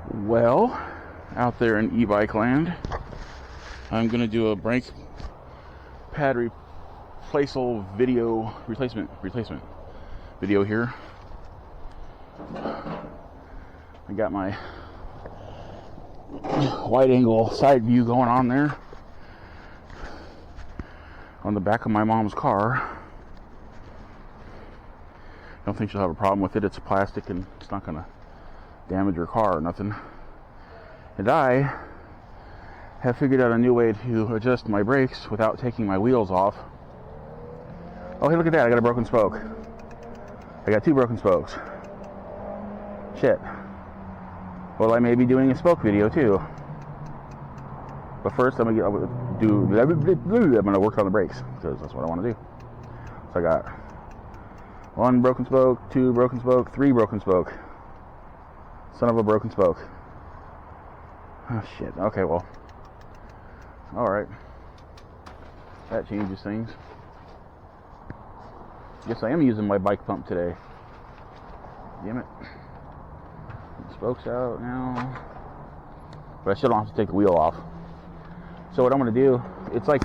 Well, out there in e-bike land, I'm gonna do a brake pad replacement video here. I got my wide angle side view going on there on the back of my mom's car. Don't think she'll have a problem with it. It's plastic and it's not gonna damage her car or nothing. And I have figured out a new way to adjust my brakes without taking my wheels off. Oh, hey, look at that. I got a broken spoke. I got 2 broken spokes. Shit. Well, I may be doing a spoke video too. But first, I'm gonna work on the brakes because that's what I want to do. So I got 1 broken spoke, 2 broken spoke, 3 broken spoke. Son of a broken spoke. Oh shit. Okay, well. Alright. That changes things. Guess I am using my bike pump today. Damn it. The spokes out now. But I still don't have to take the wheel off. So what I'm gonna do, it's like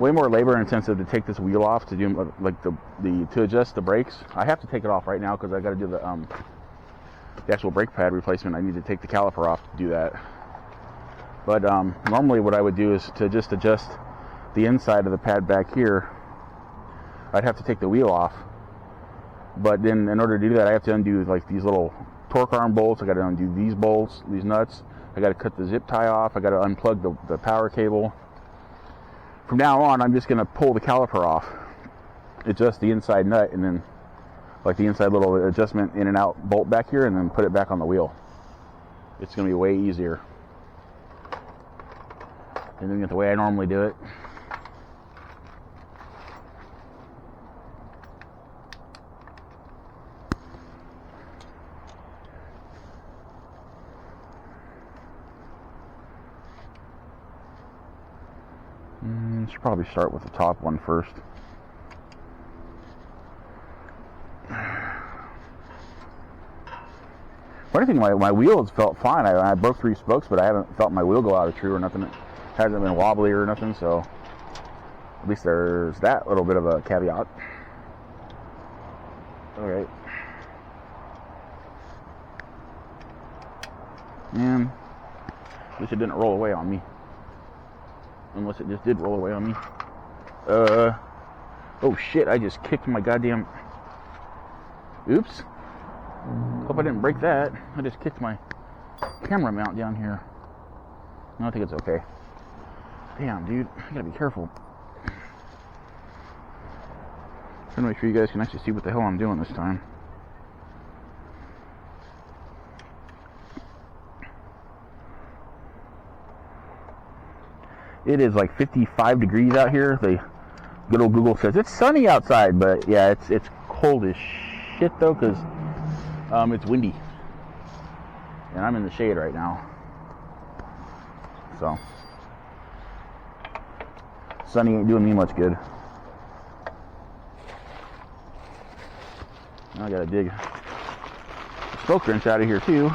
way more labor intensive to take this wheel off to do like to adjust the brakes. I have to take it off right now because I gotta do the actual brake pad replacement. I need to take the caliper off to do that. But normally what I would do is to just adjust the inside of the pad back here. I'd have to take the wheel off. But then in order to do that, I have to undo like these little torque arm bolts. I got to undo these bolts, these nuts. I got to cut the zip tie off. I got to unplug the power cable. From now on, I'm just going to pull the caliper off, adjust the inside nut, and then like the inside little adjustment in and out bolt back here, and then put it back on the wheel. It's going to be way easier than doing it the way I normally do it. Should probably start with the top one first. Funny thing, my wheels felt fine. I broke 3 spokes, but I haven't felt my wheel go out of true or nothing. It hasn't been wobbly or nothing, so at least there's that little bit of a caveat. Alright. Man, at least it didn't roll away on me. Unless it just did roll away on me. Oh shit, I just kicked my goddamn... Oops. Hope I didn't break that. I just kicked my camera mount down here. No, I think it's okay. Damn, dude. I gotta be careful. Trying to make sure you guys can actually see what the hell I'm doing this time. It is like 55 degrees out here. The good old Google says it's sunny outside, but yeah, it's cold as shit though, because it's windy, and I'm in the shade right now. So sunny ain't doing me much good. Now I gotta dig the spoke wrench out of here too.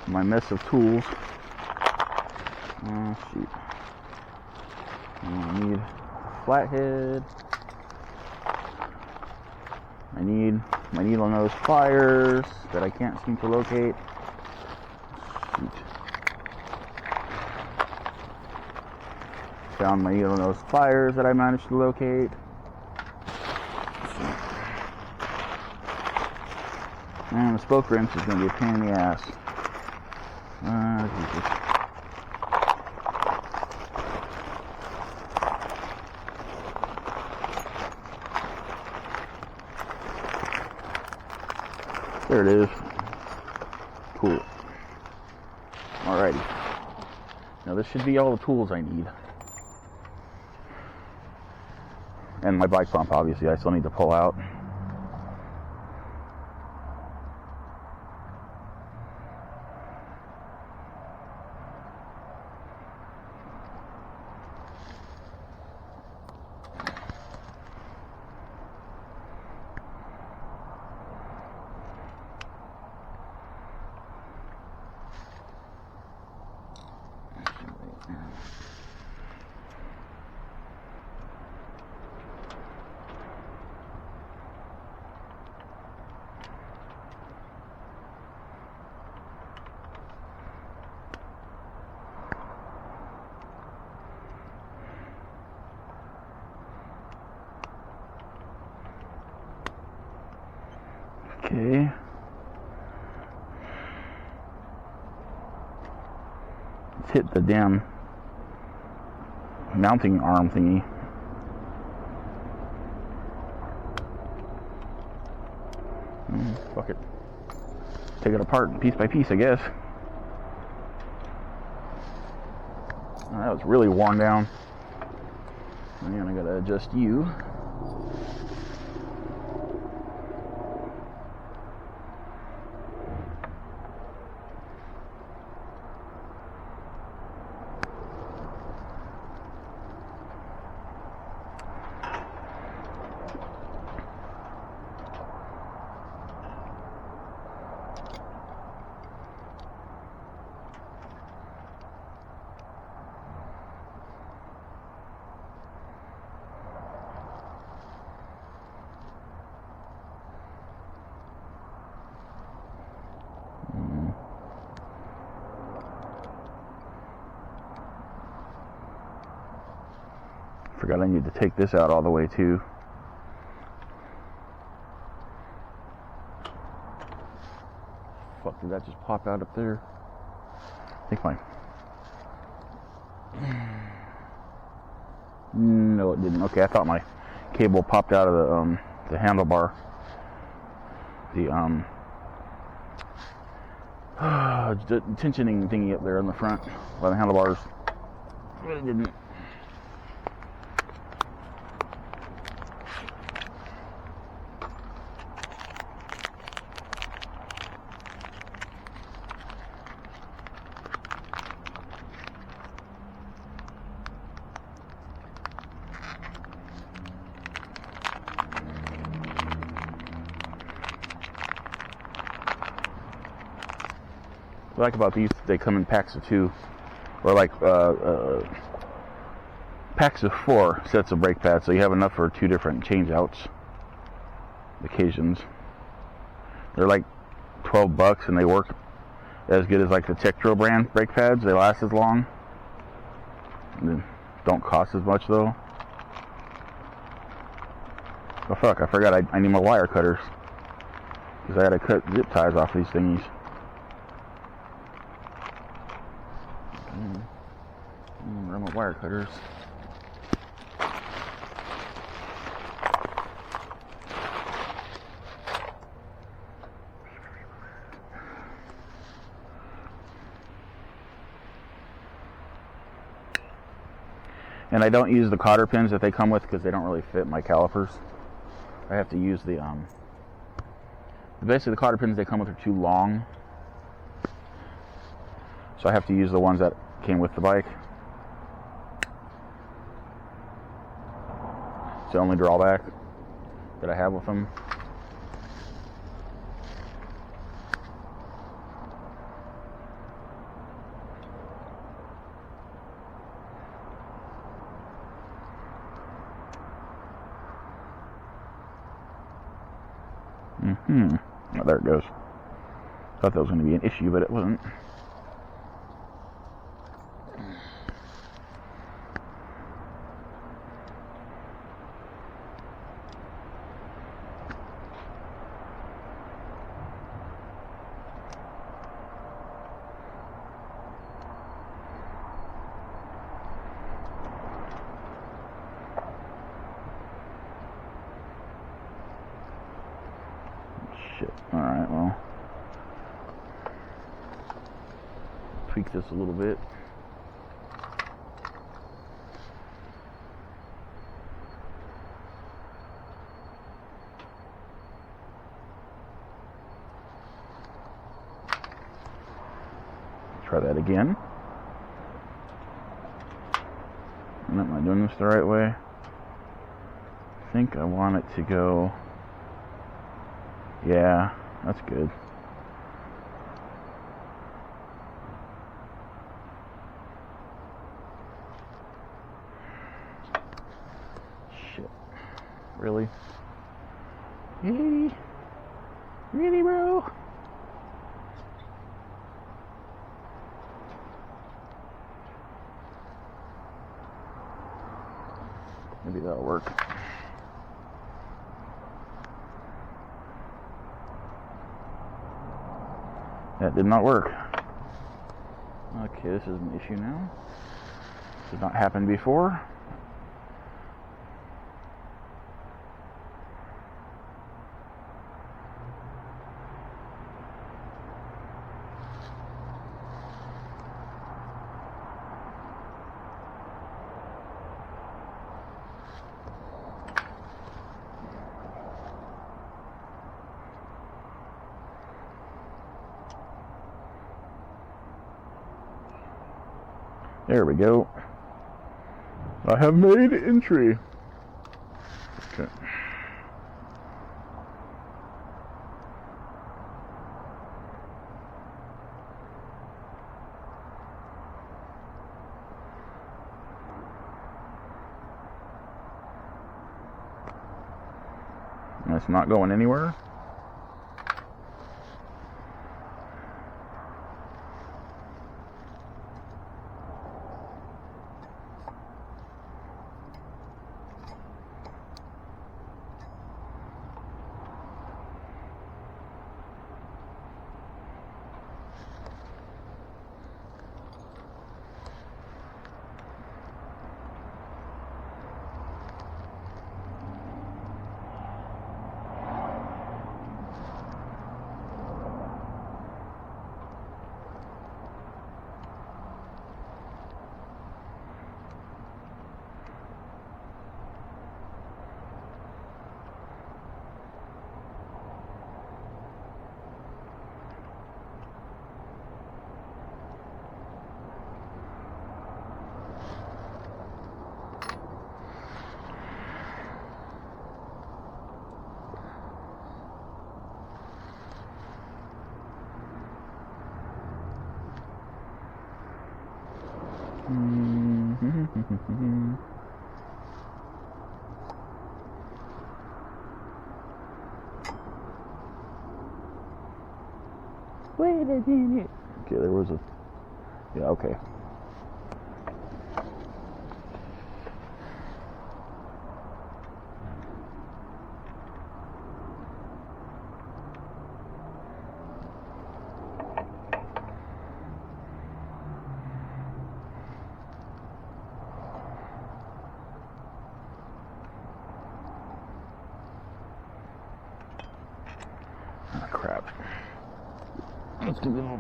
My mess of tools. Oh shoot. I need a flathead. I need my needle nose pliers that I can't seem to locate. Shoot. Found my needle nose pliers that I managed to locate. And the spoke wrench is going to be a pain in the ass. Jesus. There it is. Cool. Alrighty. Now this should be all the tools I need. And my bike pump, obviously, I still need to pull out. Okay. Let's hit the damn mounting arm thingy. Fuck it. Take it apart piece by piece, I guess. Oh, that was really worn down. And I gotta adjust you. Forgot I need to take this out all the way too. Fuck, did that just pop out up there? I think my... No, it didn't. Okay, I thought my cable popped out of the handlebar. The tensioning thingy up there in the front by the handlebars. It didn't. What I like about these, they come in packs of 2, or like packs of 4 sets of brake pads, so you have enough for 2 different change outs occasions. They're like $12 and they work as good as like the Tektro brand brake pads. They last as long and don't cost as much though. Oh fuck, I forgot I need my wire cutters because I had to cut zip ties off these thingies. Where are my wire cutters? And I don't use the cotter pins that they come with because they don't really fit my calipers. I have to use the basically the cotter pins they come with are too long, so I have to use the ones that came with the bike. It's the only drawback that I have with them. Oh, there it goes. Thought that was going to be an issue, but it wasn't. Shit. Alright, well. Tweak this a little bit. Try that again. Am I doing this the right way? I think I want it to go... Yeah, that's good. Shit. Really? Really? Really, bro? Maybe that'll work. That did not work. Okay, this is an issue now. Did not happen before. There we go. I have made entry. Okay. And it's not going anywhere. Wait a minute. Okay, there was a... Yeah, okay. Oh, crap. Let's do a little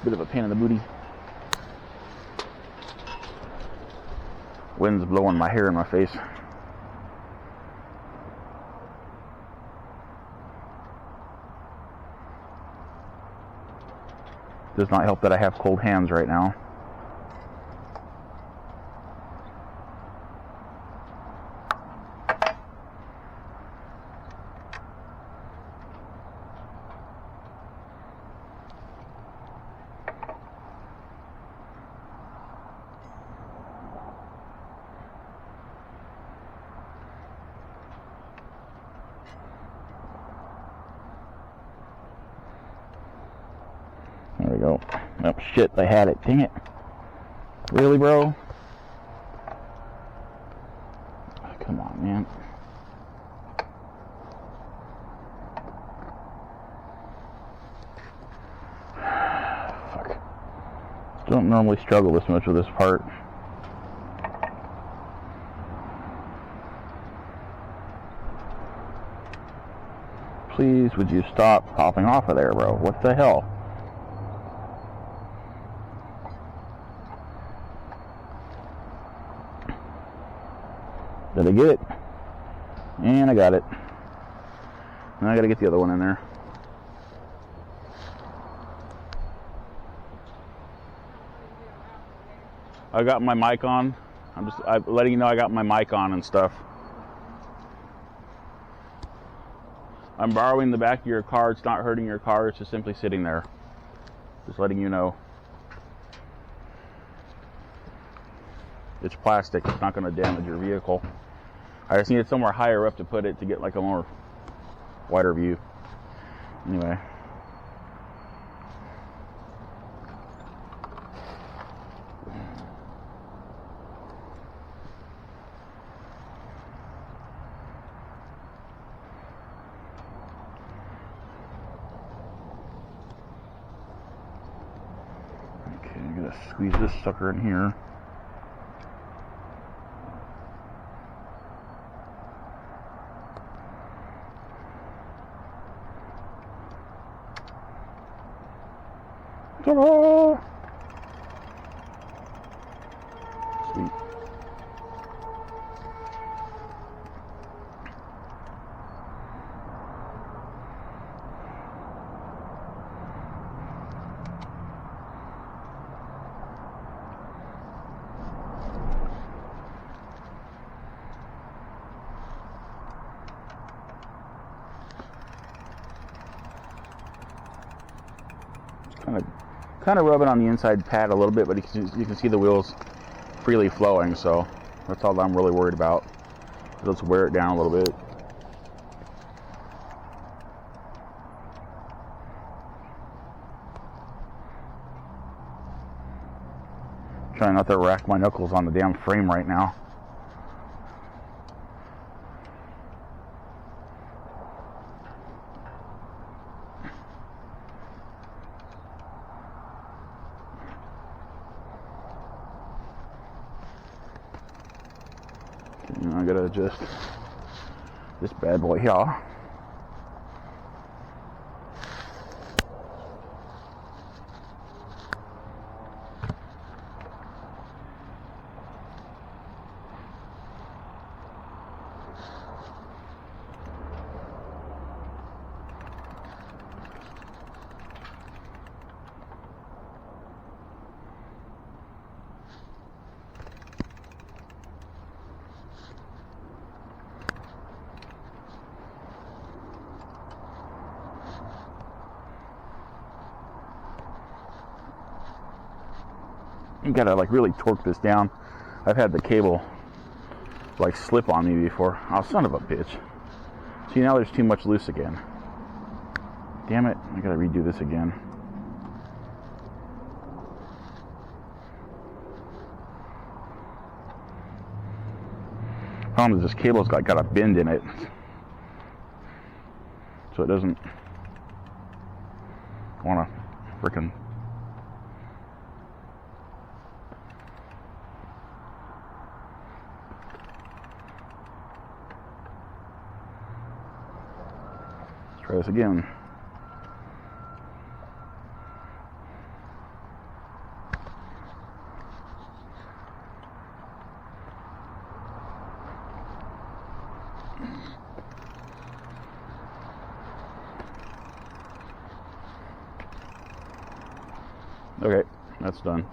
bit of a pain in the booty. Wind's blowing my hair in my face. Does not help that I have cold hands right now. There we go. Oh shit, I had it. Dang it. Really, bro? Oh, come on, man. Fuck. Don't normally struggle this much with this part. Please, would you stop popping off of there, bro? What the hell? Did I get it? And I got it. Now I gotta get the other one in there. I got my mic on. I'm letting you know I got my mic on and stuff. I'm borrowing the back of your car. It's not hurting your car. It's just simply sitting there. Just letting you know. It's plastic. It's not going to damage your vehicle. I just needed somewhere higher up to put it to get like a more wider view. Anyway. gonna squeeze this sucker in here. Ta-da! Sweet. Kind of rubbing on the inside pad a little bit, but you can see the wheels freely flowing, so that's all I'm really worried about. Let's wear it down a little bit. Trying not to rack my knuckles on the damn frame right now. I gotta adjust this bad boy here. You gotta like really torque this down. I've had the cable like slip on me before. Oh, son of a bitch. See, now there's too much loose again. Damn it, I gotta redo this again. Problem is this cable's got a bend in it, so it doesn't wanna frickin' try this again. Okay, that's done.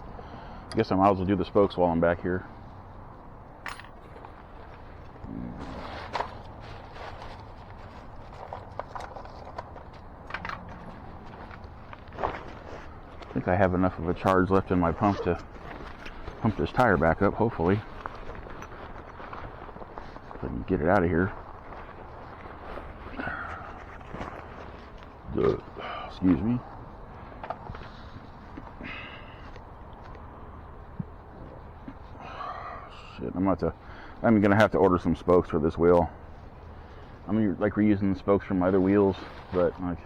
I guess I might as well do the spokes while I'm back here. I think I have enough of a charge left in my pump to pump this tire back up, hopefully. If I can get it out of here. Excuse me. Shit, I'm gonna have to order some spokes for this wheel. I'm like reusing the spokes from my other wheels, but like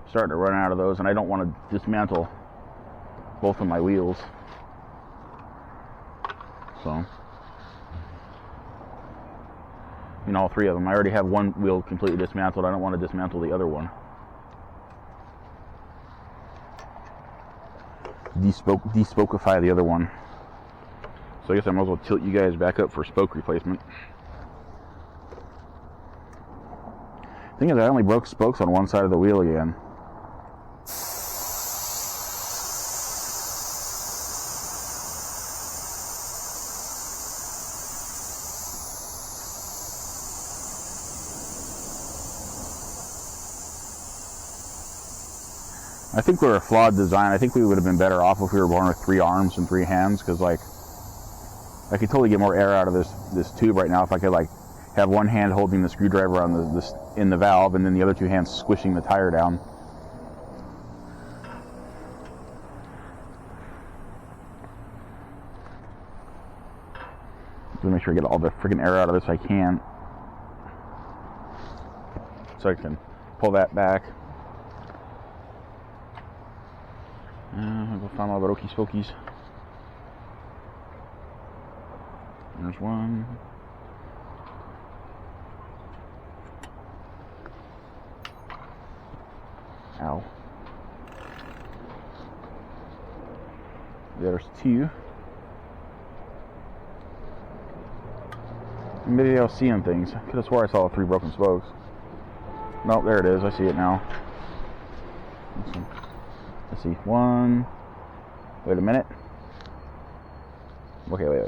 starting to run out of those, and I don't want to dismantle both of my wheels. So, you know, all three of them. I already have one wheel completely dismantled. I don't want to dismantle the other one. Despokify the other one. So I guess I might as well tilt you guys back up for spoke replacement. Thing is, I only broke spokes on one side of the wheel again. I think we're a flawed design. I think we would have been better off if we were born with 3 arms and 3 hands, because like I could totally get more air out of this tube right now if I could like have one hand holding the screwdriver on this in the valve, and then the other 2 hands squishing the tire down. Just make sure I get all the freaking air out of this I can, so I can pull that back. I'll go find my Roki Spokies. There's one. Ow. There's two. Maybe I was seeing things. I could have swore I saw 3 broken spokes. Nope, there it is. I see it now. Let's see. One. Wait a minute. Okay, wait.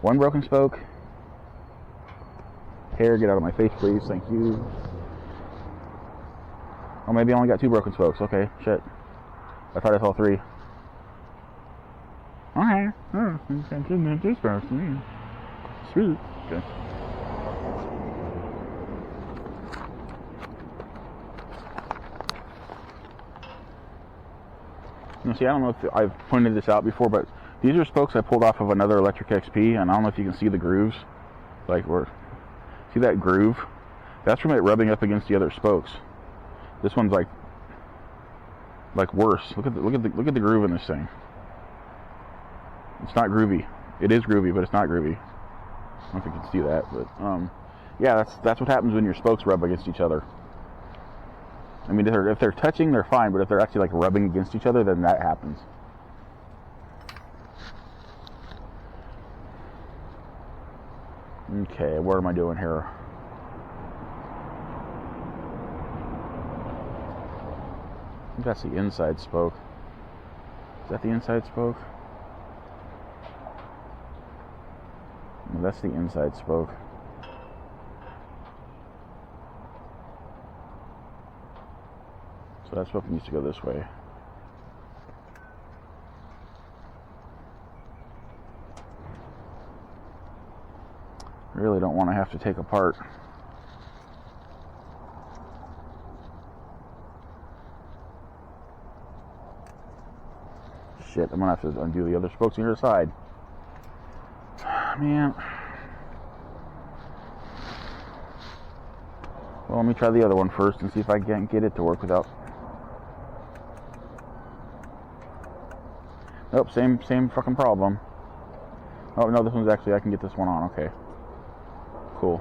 One broken spoke. Hair, get out of my face, please. Thank you. Oh, maybe I only got 2 broken spokes. Okay, shit. I thought I saw 3. Okay. Oh, you can't kidnap this person. Sweet. Okay. Now, see, I don't know if I've pointed this out before, but these are spokes I pulled off of another Electric XP, and I don't know if you can see the grooves. Like, see that groove? That's from it rubbing up against the other spokes. This one's like worse. Look at the groove in this thing. It's not groovy. It is groovy, but it's not groovy. I don't know if you can see that, but yeah, that's what happens when your spokes rub against each other. I mean, if they're touching, they're fine, but if they're actually like rubbing against each other, then that happens. Okay, what am I doing here? I think that's the inside spoke. Is that the inside spoke? No, that's the inside spoke. So that spoke needs to go this way. Really don't want to have to take apart. Shit, I'm gonna have to undo the other spokes on your side. Man. Well, let me try the other one first and see if I can get it to work without. Nope, same fucking problem. Oh no, this one's actually, I can get this one on. Okay. Cool.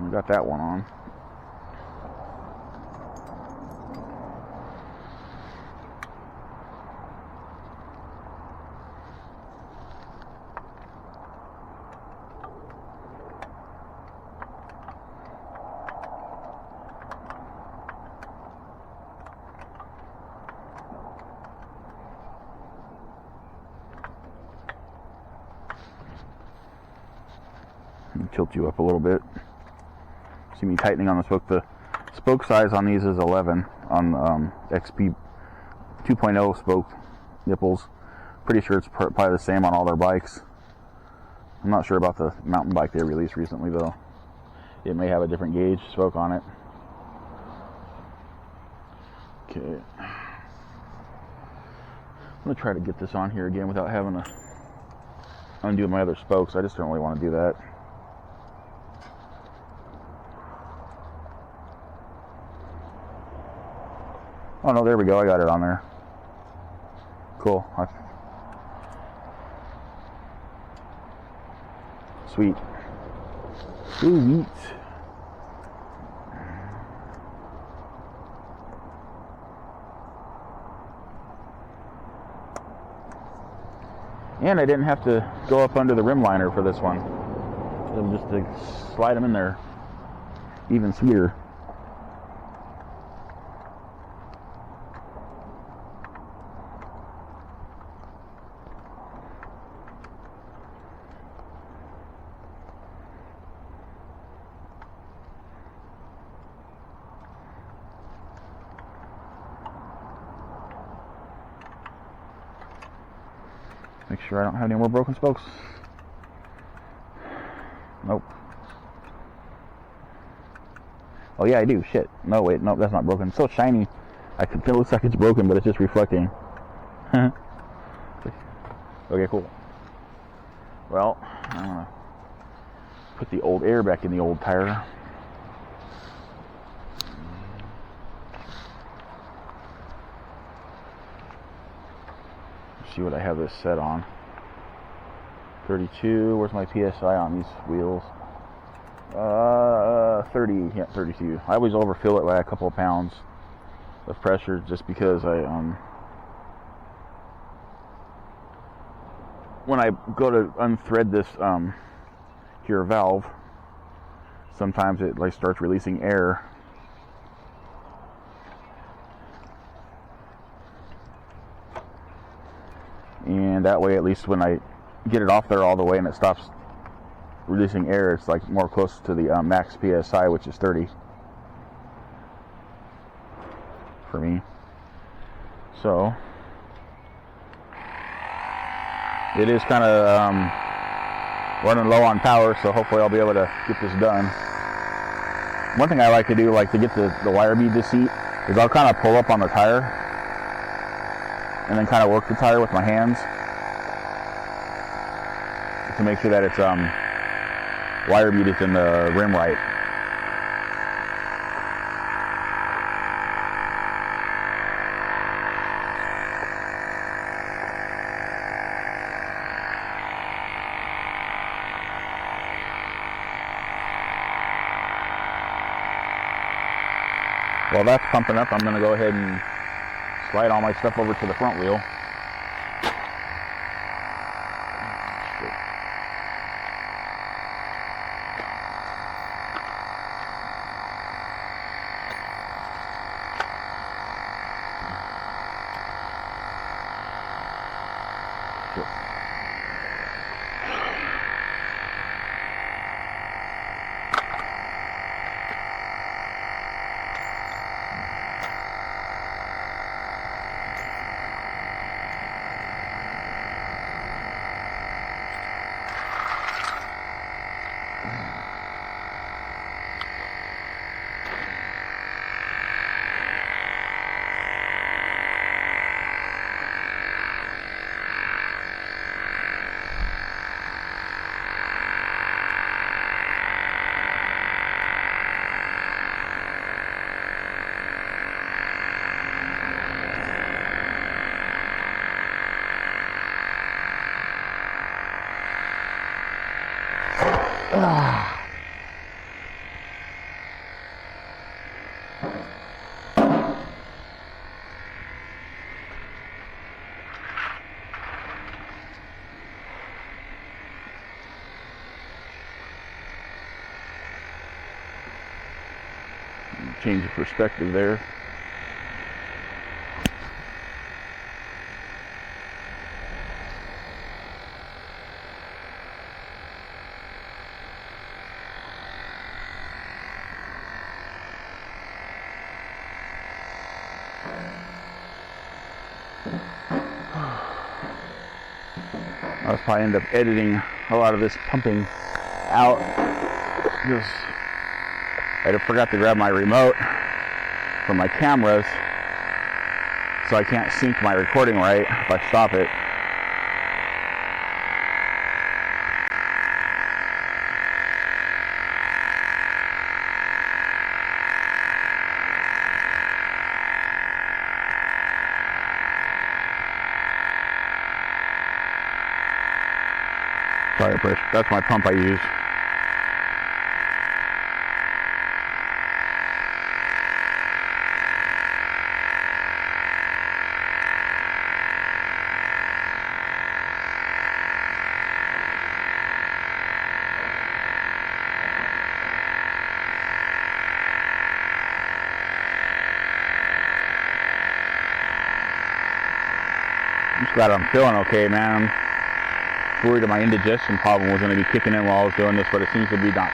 We got that one on. Tilt you up a little bit. See me tightening on the spoke. The spoke size on these is 11 on XP 2.0 spoke nipples. Pretty sure it's probably the same on all their bikes. I'm not sure about the mountain bike they released recently though. It may have a different gauge spoke on it. Okay. I'm gonna try to get this on here again without having to undo my other spokes. I just don't really want to do that. Oh no, there we go, I got it on there. Cool. Sweet. Sweet. And I didn't have to go up under the rim liner for this one. Just to slide them in there. Even sweeter. Make sure I don't have any more broken spokes. Nope. Oh yeah, I do. Shit. No, wait. Nope, that's not broken. It's so shiny. It looks like it's broken, but it's just reflecting. Okay, cool. Well, I'm gonna put the old air back in the old tire. See what I have this set on. 32. Where's my PSI on these wheels? 30. Yeah, 32. I always overfill it by a couple of pounds of pressure, just because when I go to unthread this here valve, sometimes it like starts releasing air. And that way, at least when I get it off there all the way and it stops releasing air, it's like more close to the max PSI, which is 30 for me. So it is kind of running low on power, so hopefully I'll be able to get this done. One thing I like to do, like to get the wire bead to seat, is I'll kind of pull up on the tire and then kind of work the tire with my hands to make sure that it's wire bead is in the rim right. While that's pumping up, I'm going to go ahead and slide all my stuff over to the front wheel. Change of perspective there. I'll probably end up editing a lot of this pumping out, because I forgot to grab my remote from my cameras, so I can't sync my recording right if I stop it. Tire pressure, that's my pump I use. I'm just glad I'm feeling okay, man. I'm worried that my indigestion problem was going to be kicking in while I was doing this, but it seems to be not.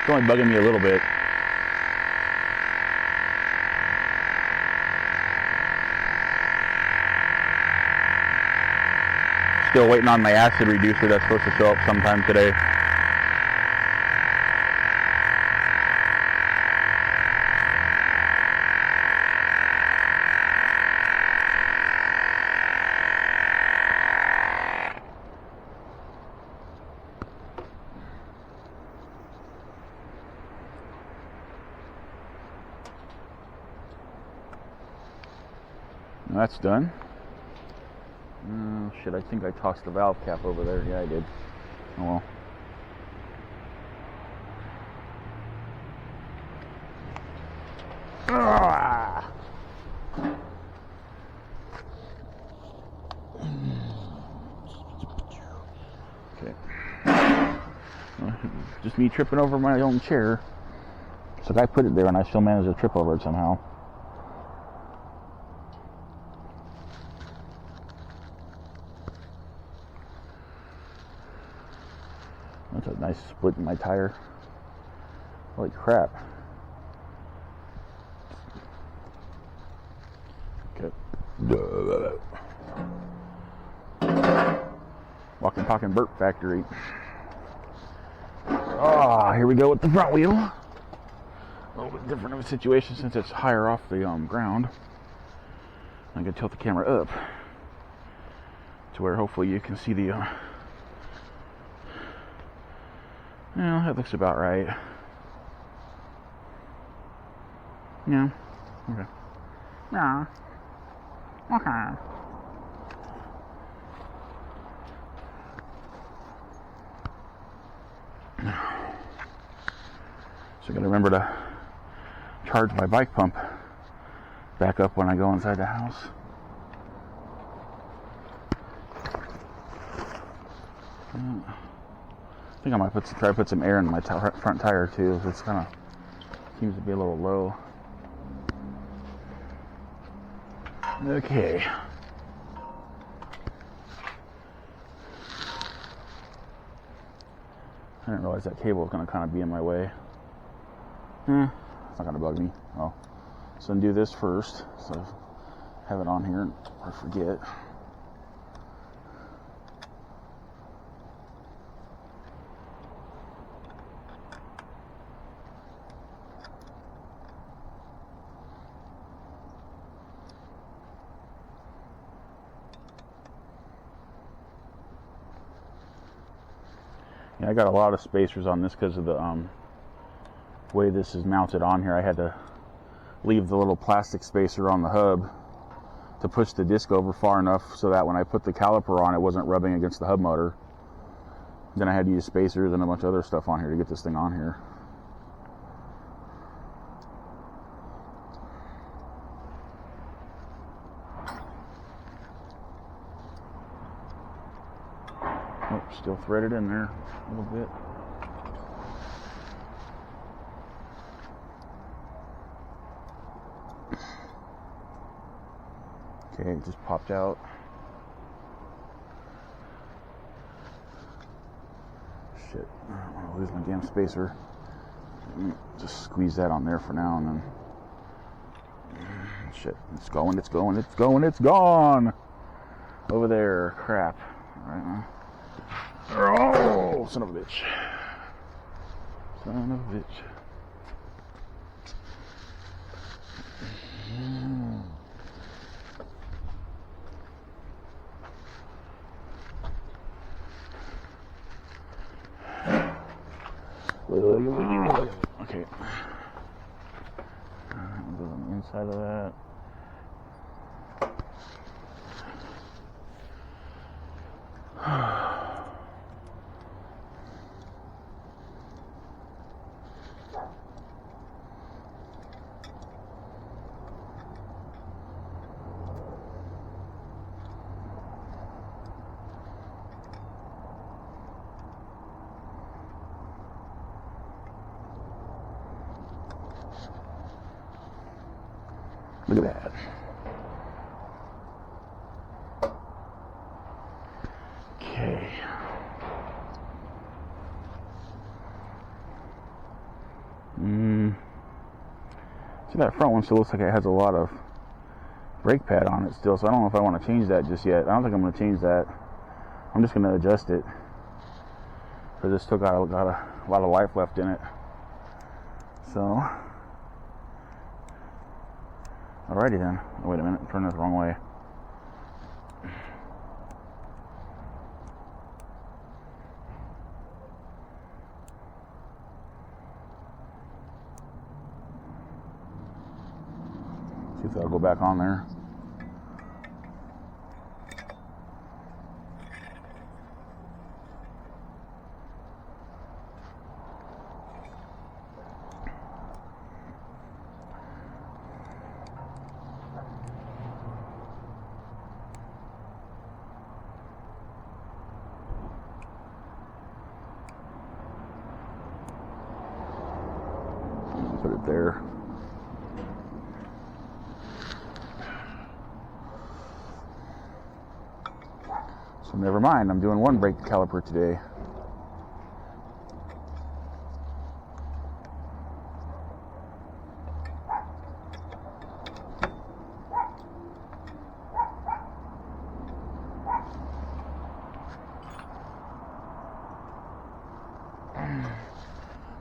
It's only bugging me a little bit. Still waiting on my acid reducer that's supposed to show up sometime today. That's done. Oh shit, I think I tossed the valve cap over there. Yeah, I did. Oh well. Ah! Okay. Just me tripping over my own chair. So I put it there and I still managed to trip over it somehow. That's a nice split in my tire. Holy crap. Okay. Walking, talking burp factory. Oh, here we go with the front wheel. A little bit different of a situation since it's higher off the ground. I'm going to tilt the camera up to where hopefully you can see the well, that looks about right. Yeah. Okay. Yeah. Okay. So I gotta remember to charge my bike pump back up when I go inside the house. I think I might try to put some air in my front tire too. It's kind of seems to be a little low. Okay. I didn't realize that cable was going to kind of be in my way. It's not going to bug me. Oh, so undo this first, so I have it on here or forget. Yeah, I got a lot of spacers on this because of the way this is mounted on here. I had to leave the little plastic spacer on the hub to push the disc over far enough so that when I put the caliper on, it wasn't rubbing against the hub motor. Then I had to use spacers and a bunch of other stuff on here to get this thing on here. Oh, still threaded in there a little bit. Okay, it just popped out. Shit, I don't want to lose my damn spacer. Just squeeze that on there for now and then. Shit, it's going, it's going, it's going, it's gone! Over there, crap. Alright, now. Oh, son of a bitch. Son of a bitch. Okay. Go on the inside of that. Look at that. Okay. See, that front one still looks like it has a lot of brake pad on it still, so I don't know if I want to change that just yet. I don't think I'm going to change that. I'm just going to adjust it, because this still got a lot of life left in it. So, alrighty then. Oh, wait a minute, I'm turning this the wrong way. See if that'll go back on there. there. So never mind, I'm doing one brake caliper today.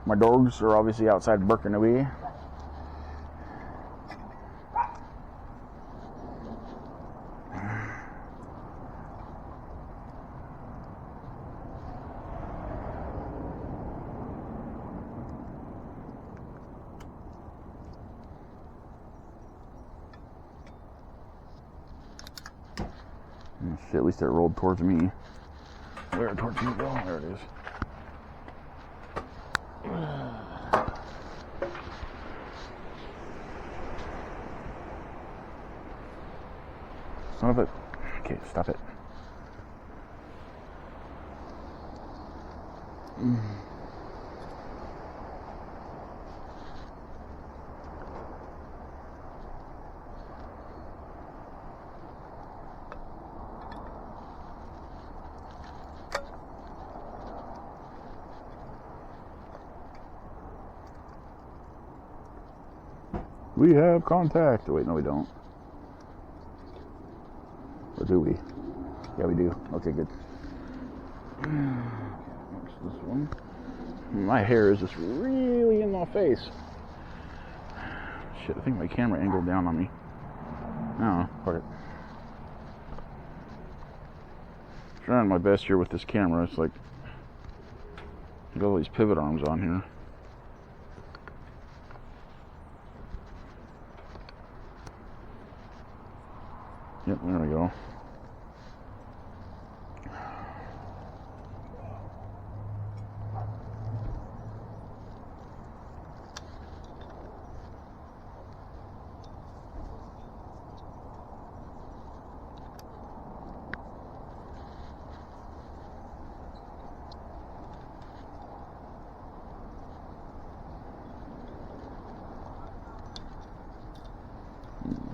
My dogs are obviously outside barking away. Oh, shit, at least it rolled towards me. Where towards me? Oh, there it is. Son of a... Okay, stop it. We have contact. Oh, wait, no, we don't. Or do we? Yeah, we do. Okay, good. What's this one? My hair is just really in my face. Shit, I think my camera angled down on me. No, fuck it. Trying my best here with this camera. It's like, I got all these pivot arms on here. Yep, there we go.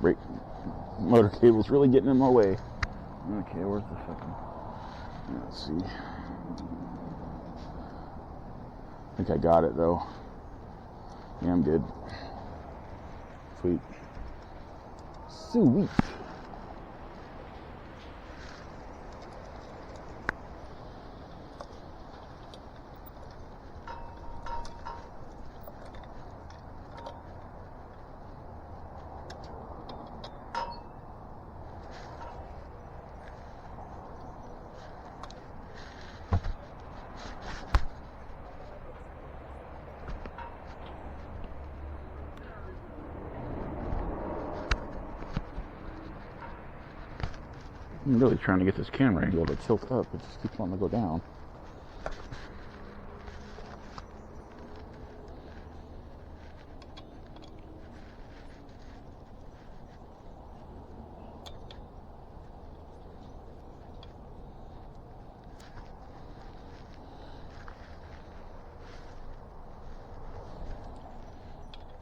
Brake motor cable's really getting in my way. Okay, where's the fucking... Let's see. I think I got it though. Yeah, I'm good. Sweet. Sweet. I'm really trying to get this camera angle to tilt up. It just keeps wanting to go down.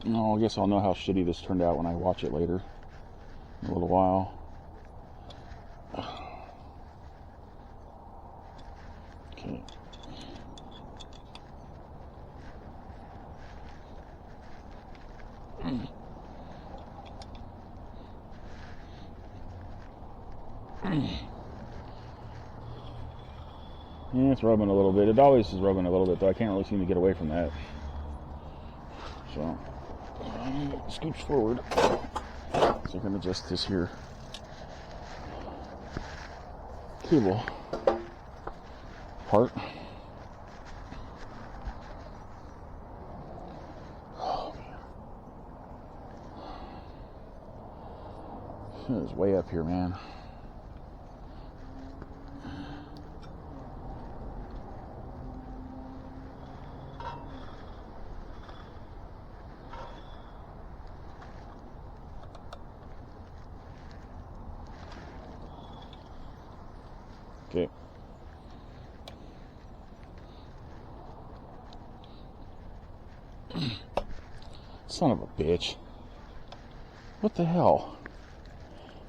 No, I guess I'll know how shitty this turned out when I watch it later. In a little while. Okay. Yeah, it's rubbing a little bit. It always is rubbing a little bit, though. I can't really seem to get away from that. So, scooch forward. So I can adjust this here cable part. Oh, man. It is way up here, man. Okay. Son of a bitch. What the hell?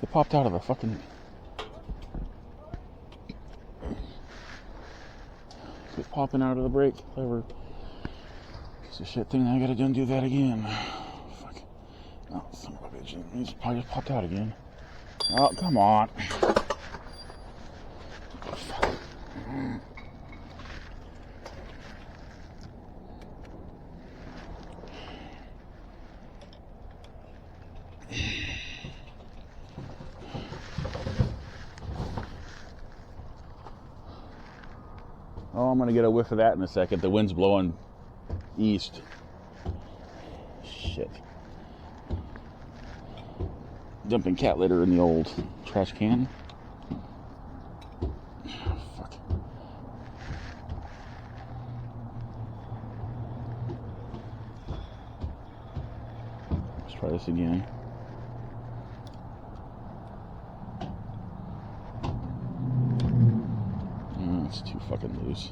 It popped out of the fucking... It's popping out of the brake. Clever. Piece of shit thing. I gotta undo that again. Fuck. Oh, son of a bitch. It just popped out again. Oh, come on. Oh, I'm gonna get a whiff of that in a second. The wind's blowing east. Shit. Dumping cat litter in the old trash can. Fuck. Let's try this again. It's too fucking loose.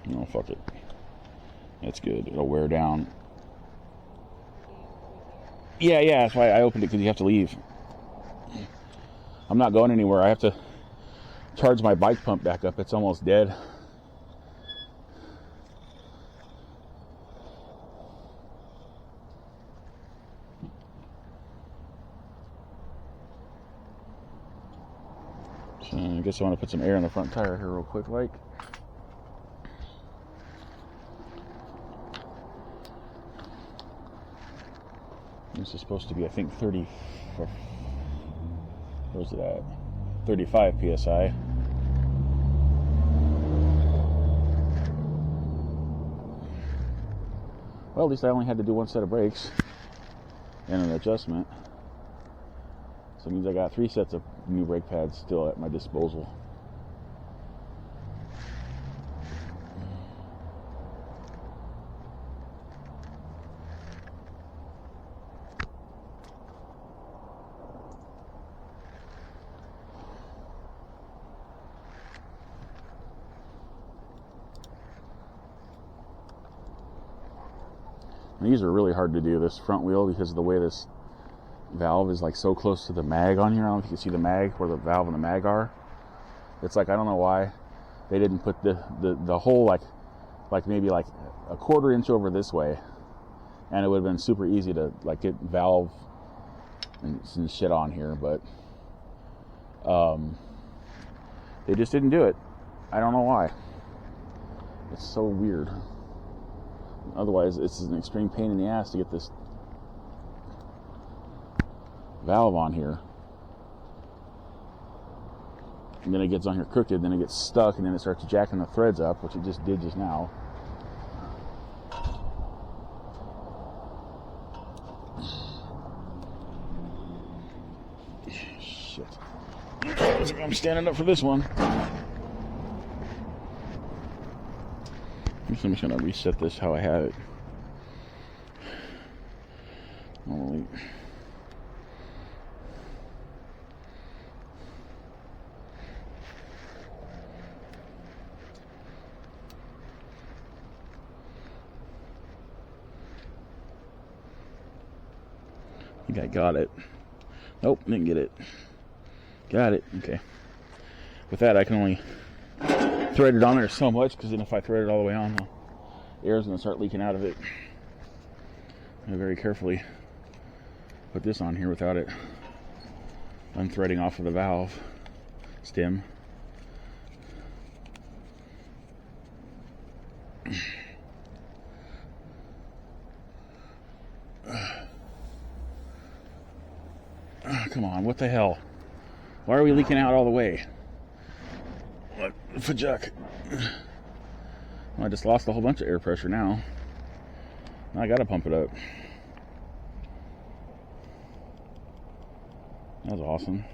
No, fuck it. That's good. It'll wear down. Yeah, that's why I opened it, because you have to leave. I'm not going anywhere. I have to charge my bike pump back up. It's almost dead. So I guess I want to put some air in the front tire here real quick, like. This is supposed to be, I think, 30. Where's it at? 35 psi. Well, at least I only had to do one set of brakes and an adjustment. So it means I got 3 sets of new brake pads still at my disposal. These are really hard to do, this front wheel, because of the way this valve is like so close to the mag on here. I don't know if you can see the mag, where the valve and the mag are. It's like, I don't know why they didn't put the hole like maybe like a 1/4 inch over this way, and it would have been super easy to like get valve and some shit on here, but they just didn't do it. I don't know why. It's so weird. Otherwise, it's an extreme pain in the ass to get this valve on here. And then it gets on here crooked, then it gets stuck, and then it starts jacking the threads up, which it just did just now. Shit. I'm standing up for this one. I'm just going to reset this how I have it. Normally. I think I got it. Nope, didn't get it. Got it. Okay. With that, I can only thread it on there so much, because then if I thread it all the way on, the air is going to start leaking out of it. I very carefully put this on here without it unthreading off of the valve stem. Come on, what the hell? Why are we leaking out all the way? What for Jack? Well, I just lost a whole bunch of air pressure now. Now I gotta pump it up. That was awesome.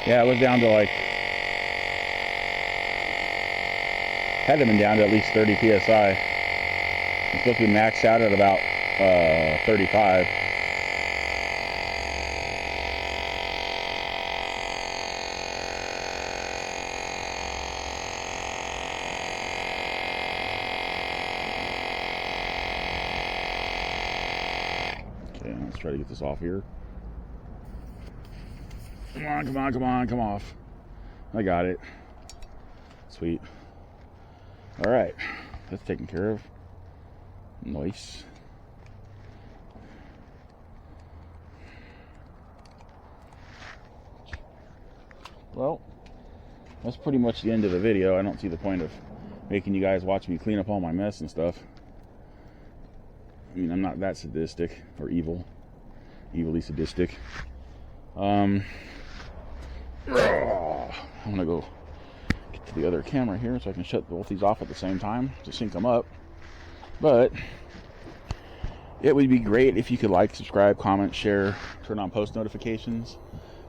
Yeah, it was down to like, had to have been down to at least 30 psi. It's supposed to be maxed out at about 35. Okay, let's try to get this off here. Come on, come on, come on, come off. I got it. Sweet. All right, that's taken care of. Nice. Well, that's pretty much the end of the video. I don't see the point of making you guys watch me clean up all my mess and stuff. I mean, I'm not that sadistic or evilly sadistic. I'm gonna go get to the other camera here so I can shut both these off at the same time to sync them up. But it would be great if you could like, subscribe, comment, share, turn on post notifications.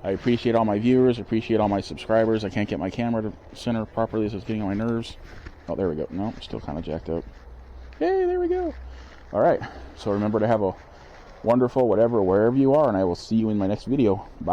I appreciate all my viewers, appreciate all my subscribers. I can't get my camera to center properly, so it's getting on my nerves. Oh, there we go. No, still kind of jacked up. Hey, there we go. All right, so remember to have a wonderful whatever, wherever you are, and I will see you in my next video. Bye.